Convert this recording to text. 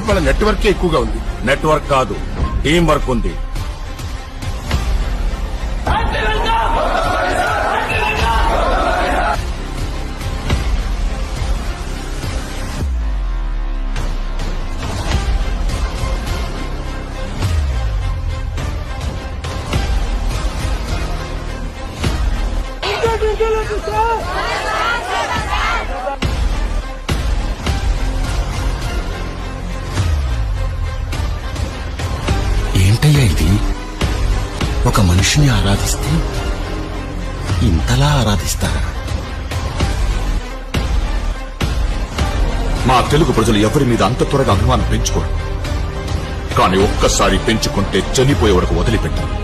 వాళ్ళ నెట్వర్క్ ఎక్కువగా ఉంది. నెట్వర్క్ కాదు, టీం వర్క్ ఉంది. ఏంటయ్యా ఇది? ఒక మనిషిని ఆరాధిస్తే ఇంతలా ఆరాధిస్తారా? మా తెలుగు ప్రజలు ఎవరి మీద అంత త్వరగా అభిమానం పెంచుకోరు, కానీ ఒక్కసారి పెంచుకుంటే చనిపోయే వరకు వదిలిపెట్టారు.